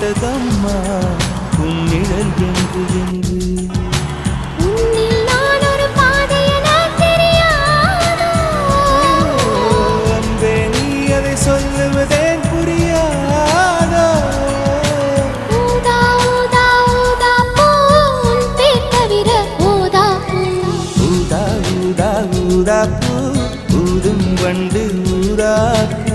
விட்டதம்மா உன்னிழல் என்று என்று உன்னில் நான் ஒரு பாதை என தெரியாதோ அன்பே நீ அதை சொல்லுவதேன் புரியாதோ ஊதா ஊதா ஊதா பூ உன் பேர் தவிர ஊதா பூ ஊதா ஊதா ஊதா பூ ஊதும் வண்டு ஊதா பூ